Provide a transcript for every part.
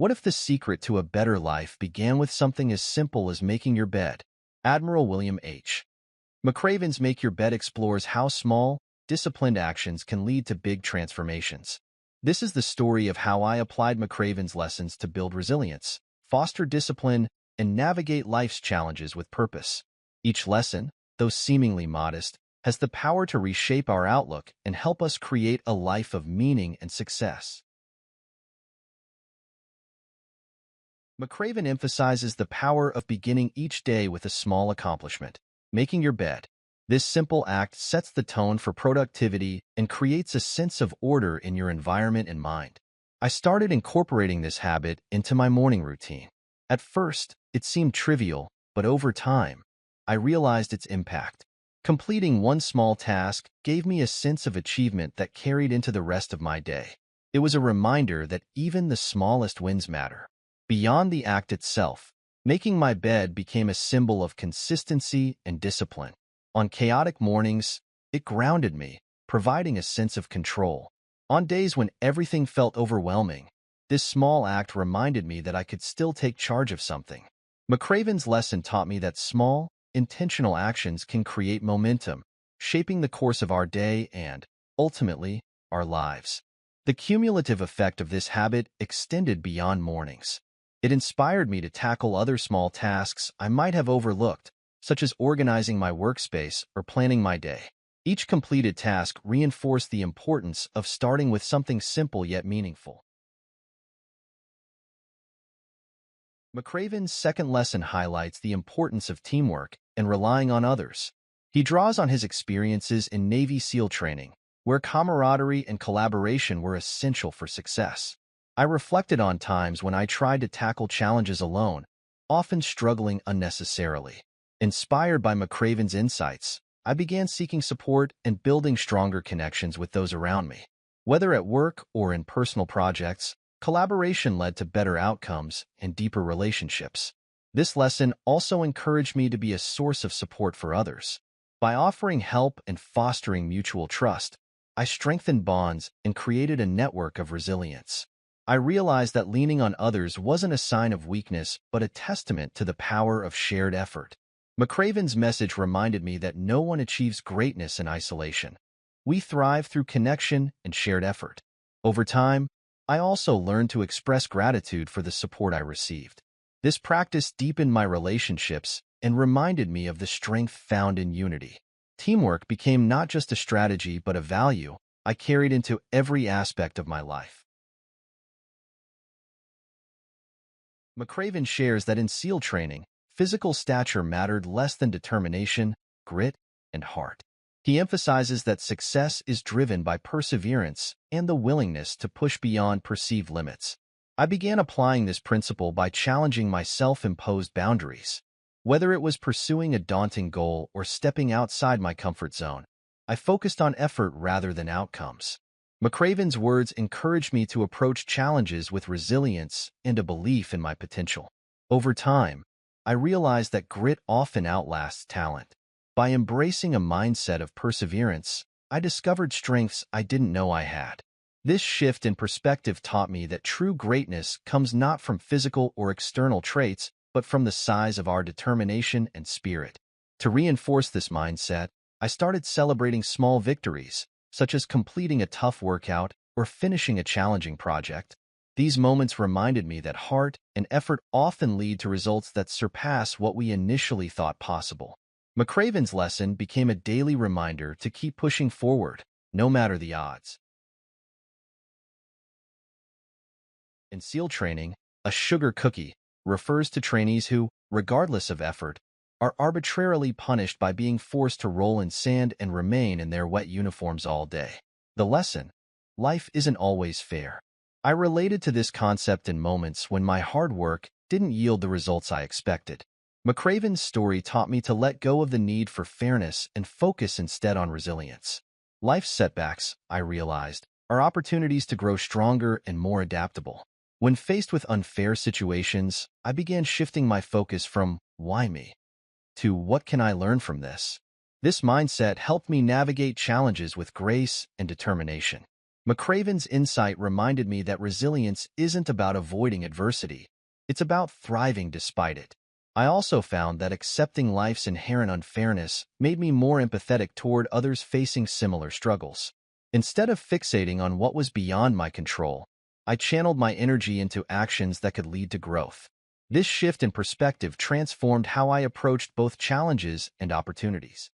What if the secret to a better life began with something as simple as making your bed? Admiral William H. McRaven's Make Your Bed explores how small, disciplined actions can lead to big transformations. This is the story of how I applied McRaven's lessons to build resilience, foster discipline, and navigate life's challenges with purpose. Each lesson, though seemingly modest, has the power to reshape our outlook and help us create a life of meaning and success. McRaven emphasizes the power of beginning each day with a small accomplishment, making your bed. This simple act sets the tone for productivity and creates a sense of order in your environment and mind. I started incorporating this habit into my morning routine. At first, it seemed trivial, but over time, I realized its impact. Completing one small task gave me a sense of achievement that carried into the rest of my day. It was a reminder that even the smallest wins matter. Beyond the act itself, making my bed became a symbol of consistency and discipline. On chaotic mornings, it grounded me, providing a sense of control. On days when everything felt overwhelming, this small act reminded me that I could still take charge of something. McRaven's lesson taught me that small, intentional actions can create momentum, shaping the course of our day and, ultimately, our lives. The cumulative effect of this habit extended beyond mornings. It inspired me to tackle other small tasks I might have overlooked, such as organizing my workspace or planning my day. Each completed task reinforced the importance of starting with something simple yet meaningful. McRaven's second lesson highlights the importance of teamwork and relying on others. He draws on his experiences in Navy SEAL training, where camaraderie and collaboration were essential for success. I reflected on times when I tried to tackle challenges alone, often struggling unnecessarily. Inspired by McRaven's insights, I began seeking support and building stronger connections with those around me. Whether at work or in personal projects, collaboration led to better outcomes and deeper relationships. This lesson also encouraged me to be a source of support for others. By offering help and fostering mutual trust, I strengthened bonds and created a network of resilience. I realized that leaning on others wasn't a sign of weakness, but a testament to the power of shared effort. McRaven's message reminded me that no one achieves greatness in isolation. We thrive through connection and shared effort. Over time, I also learned to express gratitude for the support I received. This practice deepened my relationships and reminded me of the strength found in unity. Teamwork became not just a strategy but a value I carried into every aspect of my life. McRaven shares that in SEAL training, physical stature mattered less than determination, grit, and heart. He emphasizes that success is driven by perseverance and the willingness to push beyond perceived limits. I began applying this principle by challenging my self-imposed boundaries. Whether it was pursuing a daunting goal or stepping outside my comfort zone, I focused on effort rather than outcomes. McRaven's words encouraged me to approach challenges with resilience and a belief in my potential. Over time, I realized that grit often outlasts talent. By embracing a mindset of perseverance, I discovered strengths I didn't know I had. This shift in perspective taught me that true greatness comes not from physical or external traits, but from the size of our determination and spirit. To reinforce this mindset, I started celebrating small victories, such as completing a tough workout or finishing a challenging project. These moments reminded me that heart and effort often lead to results that surpass what we initially thought possible. McRaven's lesson became a daily reminder to keep pushing forward, no matter the odds. In SEAL training, a sugar cookie refers to trainees who, regardless of effort, are arbitrarily punished by being forced to roll in sand and remain in their wet uniforms all day. The lesson: life isn't always fair. I related to this concept in moments when my hard work didn't yield the results I expected. McRaven's story taught me to let go of the need for fairness and focus instead on resilience. Life's setbacks, I realized, are opportunities to grow stronger and more adaptable. When faced with unfair situations, I began shifting my focus from "why me?" to "what can I learn from this?" This mindset helped me navigate challenges with grace and determination. McRaven's insight reminded me that resilience isn't about avoiding adversity. It's about thriving despite it. I also found that accepting life's inherent unfairness made me more empathetic toward others facing similar struggles. Instead of fixating on what was beyond my control, I channeled my energy into actions that could lead to growth. This shift in perspective transformed how I approached both challenges and opportunities.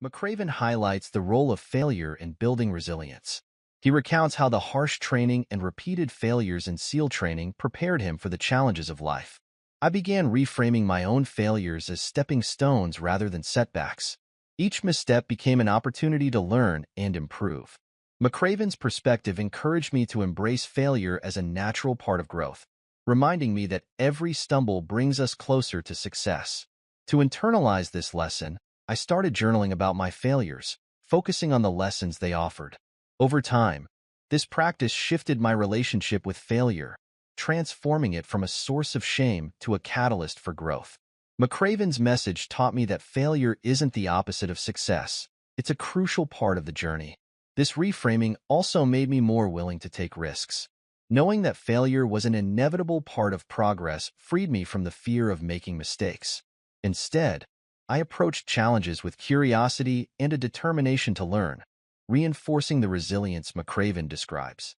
McRaven highlights the role of failure in building resilience. He recounts how the harsh training and repeated failures in SEAL training prepared him for the challenges of life. I began reframing my own failures as stepping stones rather than setbacks. Each misstep became an opportunity to learn and improve. McRaven's perspective encouraged me to embrace failure as a natural part of growth, reminding me that every stumble brings us closer to success. To internalize this lesson, I started journaling about my failures, focusing on the lessons they offered. Over time, this practice shifted my relationship with failure, transforming it from a source of shame to a catalyst for growth. McRaven's message taught me that failure isn't the opposite of success. It's a crucial part of the journey. This reframing also made me more willing to take risks. Knowing that failure was an inevitable part of progress freed me from the fear of making mistakes. Instead, I approached challenges with curiosity and a determination to learn, reinforcing the resilience McRaven describes.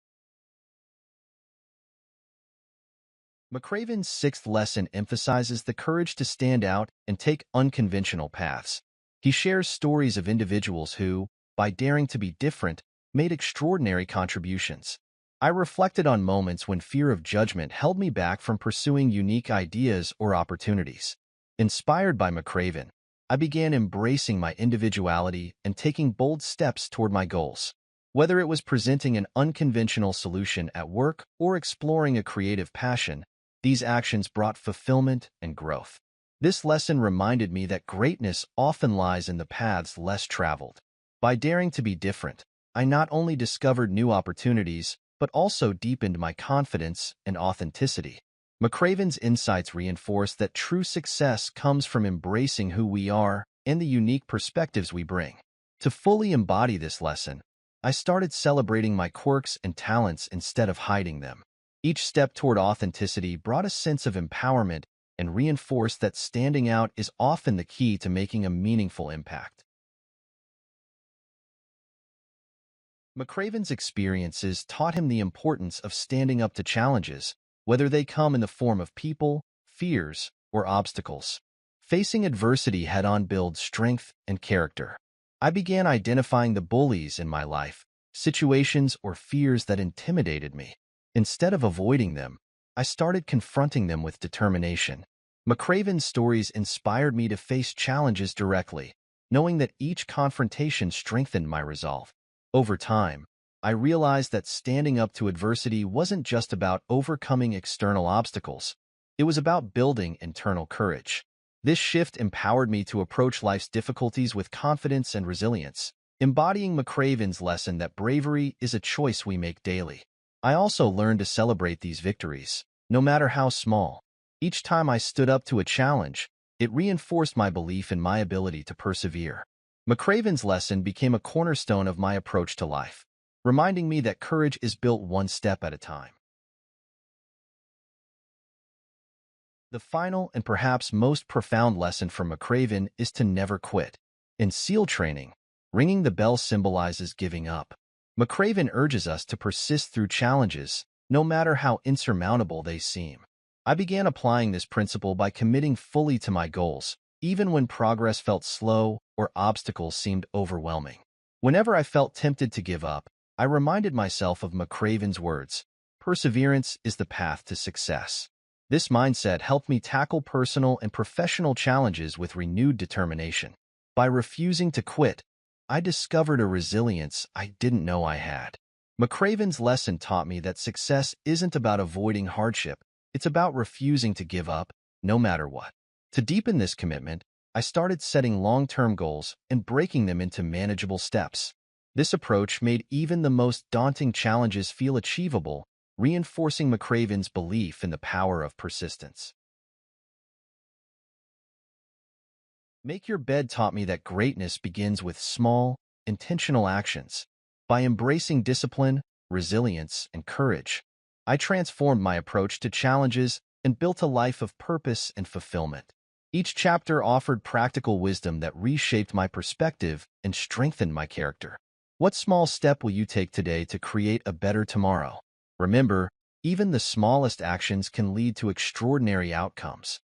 McRaven's sixth lesson emphasizes the courage to stand out and take unconventional paths. He shares stories of individuals who, by daring to be different, made extraordinary contributions. I reflected on moments when fear of judgment held me back from pursuing unique ideas or opportunities. Inspired by McRaven, I began embracing my individuality and taking bold steps toward my goals. Whether it was presenting an unconventional solution at work or exploring a creative passion, these actions brought fulfillment and growth. This lesson reminded me that greatness often lies in the paths less traveled. By daring to be different, I not only discovered new opportunities, but also deepened my confidence and authenticity. McRaven's insights reinforce that true success comes from embracing who we are and the unique perspectives we bring. To fully embody this lesson, I started celebrating my quirks and talents instead of hiding them. Each step toward authenticity brought a sense of empowerment and reinforced that standing out is often the key to making a meaningful impact. McRaven's experiences taught him the importance of standing up to challenges, whether they come in the form of people, fears, or obstacles. Facing adversity head-on builds strength and character. I began identifying the bullies in my life, situations or fears that intimidated me. Instead of avoiding them, I started confronting them with determination. McRaven's stories inspired me to face challenges directly, knowing that each confrontation strengthened my resolve. Over time, I realized that standing up to adversity wasn't just about overcoming external obstacles. It was about building internal courage. This shift empowered me to approach life's difficulties with confidence and resilience, embodying McRaven's lesson that bravery is a choice we make daily. I also learned to celebrate these victories, no matter how small. Each time I stood up to a challenge, it reinforced my belief in my ability to persevere. McRaven's lesson became a cornerstone of my approach to life, reminding me that courage is built one step at a time. The final and perhaps most profound lesson from McRaven is to never quit. In SEAL training, ringing the bell symbolizes giving up. McRaven urges us to persist through challenges, no matter how insurmountable they seem. I began applying this principle by committing fully to my goals, even when progress felt slow or obstacles seemed overwhelming. Whenever I felt tempted to give up, I reminded myself of McRaven's words, "Perseverance is the path to success." This mindset helped me tackle personal and professional challenges with renewed determination. By refusing to quit, I discovered a resilience I didn't know I had. McRaven's lesson taught me that success isn't about avoiding hardship, it's about refusing to give up, no matter what. To deepen this commitment, I started setting long-term goals and breaking them into manageable steps. This approach made even the most daunting challenges feel achievable, reinforcing McRaven's belief in the power of persistence. Make Your Bed taught me that greatness begins with small, intentional actions. By embracing discipline, resilience, and courage, I transformed my approach to challenges and built a life of purpose and fulfillment. Each chapter offered practical wisdom that reshaped my perspective and strengthened my character. What small step will you take today to create a better tomorrow? Remember, even the smallest actions can lead to extraordinary outcomes.